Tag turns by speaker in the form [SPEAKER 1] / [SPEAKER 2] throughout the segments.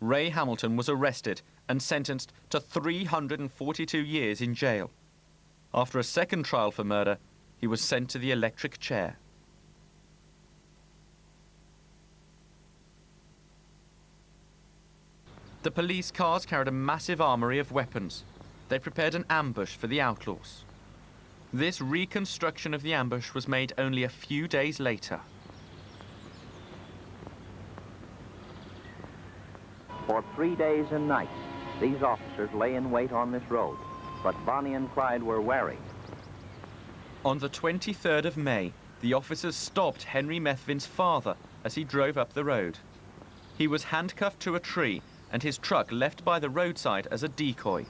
[SPEAKER 1] Ray Hamilton was arrested and sentenced to 342 years in jail. After a second trial for murder, he was sent to the electric chair. The police cars carried a massive armory of weapons. They prepared an ambush for the outlaws. This reconstruction of the ambush was made only a few days later.
[SPEAKER 2] For 3 days and nights, these officers lay in wait on this road, but Bonnie and Clyde were wary.
[SPEAKER 1] On the 23rd of May, the officers stopped Henry Methvin's father as he drove up the road. He was handcuffed to a tree and his truck left by the roadside as a decoy.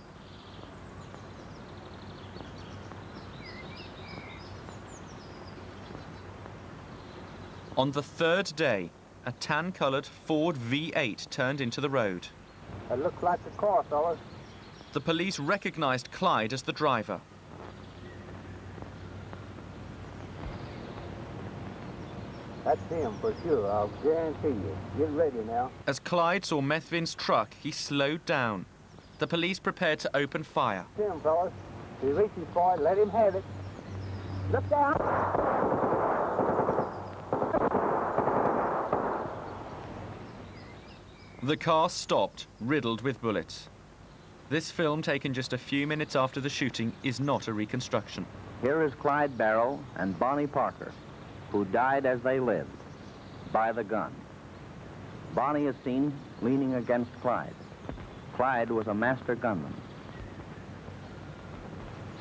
[SPEAKER 1] On the third day, a tan-coloured Ford V8 turned into the road.
[SPEAKER 3] It looks like the car, fellas.
[SPEAKER 1] The police recognised Clyde as the driver.
[SPEAKER 3] That's him for sure, I'll guarantee you. Get ready now.
[SPEAKER 1] As Clyde saw Methvin's truck, he slowed down. The police prepared to open fire.
[SPEAKER 3] That's him, fellas. If he reaches for it, let him have it. Look down!
[SPEAKER 1] The car stopped, riddled with bullets. This film, taken just a few minutes after the shooting, is not a reconstruction.
[SPEAKER 2] Here is Clyde Barrow and Bonnie Parker, who died as they lived, by the gun. Bonnie is seen leaning against Clyde. Clyde was a master gunman.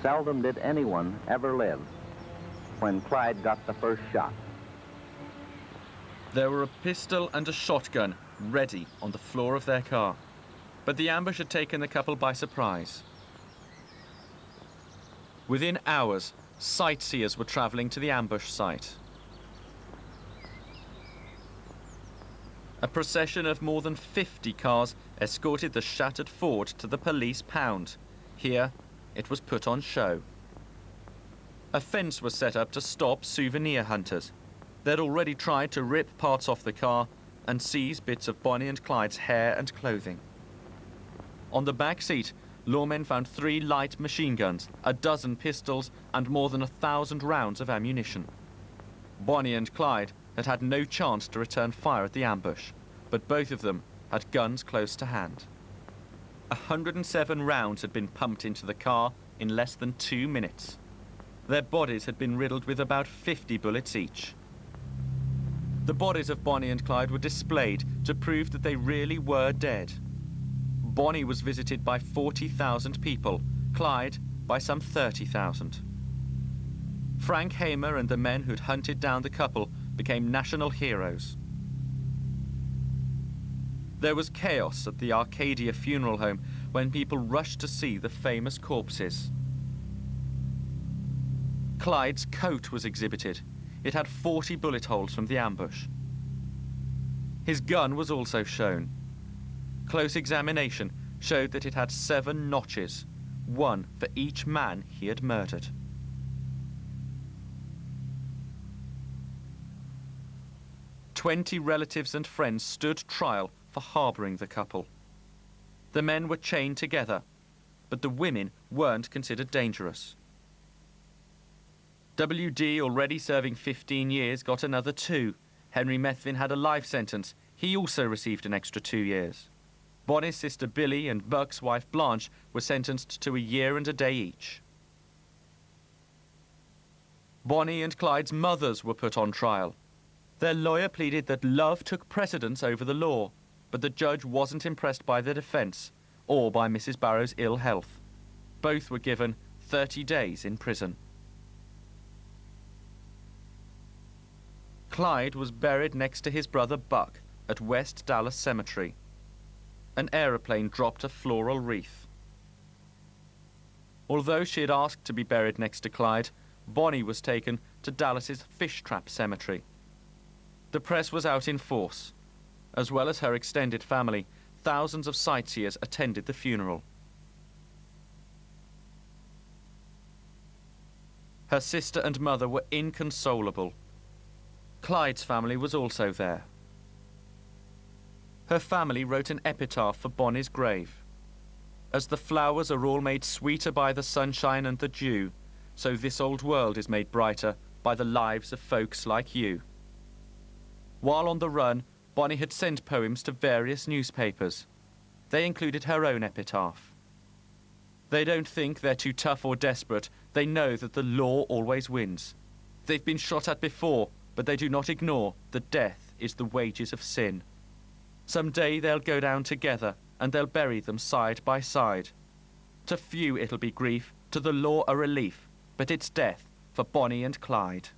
[SPEAKER 2] Seldom did anyone ever live when Clyde got the first shot.
[SPEAKER 1] There were a pistol and a shotgun ready on the floor of their car, but the ambush had taken the couple by surprise. Within hours, sightseers were travelling to the ambush site. A procession of more than 50 cars escorted the shattered Ford to the police pound. Here, it was put on show. A fence was set up to stop souvenir hunters. They'd already tried to rip parts off the car and seize bits of Bonnie and Clyde's hair and clothing. On the back seat, lawmen found 3 light machine guns, a dozen pistols, and more than 1,000 rounds of ammunition. Bonnie and Clyde had had no chance to return fire at the ambush, but both of them had guns close to hand. 107 rounds had been pumped into the car in less than 2 minutes. Their bodies had been riddled with about 50 bullets each. The bodies of Bonnie and Clyde were displayed to prove that they really were dead. Bonnie was visited by 40,000 people, Clyde by some 30,000. Frank Hamer and the men who'd hunted down the couple became national heroes. There was chaos at the Arcadia funeral home when people rushed to see the famous corpses. Clyde's coat was exhibited. It had 40 bullet holes from the ambush. His gun was also shown. Close examination showed that it had 7 notches, 1 for each man he had murdered. "20 relatives and friends stood trial for harbouring the couple. The men were chained together, but the women weren't considered dangerous. WD, already serving 15 years, got another 2. Henry Methvin had a life sentence. He also received an extra 2 years. Bonnie's sister Billy and Buck's wife Blanche were sentenced to 1 year and a day each. Bonnie and Clyde's mothers were put on trial. Their lawyer pleaded that love took precedence over the law, but the judge wasn't impressed by the defence or by Mrs. Barrow's ill health. Both were given 30 days in prison. Clyde was buried next to his brother Buck at West Dallas Cemetery. An aeroplane dropped a floral wreath. Although she had asked to be buried next to Clyde, Bonnie was taken to Dallas's Fish Trap Cemetery. The press was out in force. As well as her extended family, thousands of sightseers attended the funeral. Her sister and mother were inconsolable. Clyde's family was also there. Her family wrote an epitaph for Bonnie's grave. As the flowers are all made sweeter by the sunshine and the dew, so this old world is made brighter by the lives of folks like you. While on the run, Bonnie had sent poems to various newspapers. They included her own epitaph. They don't think they're too tough or desperate. They know that the law always wins. They've been shot at before, but they do not ignore that death is the wages of sin. Someday they'll go down together, and they'll bury them side by side. To few it'll be grief, to the law a relief, but it's death for Bonnie and Clyde.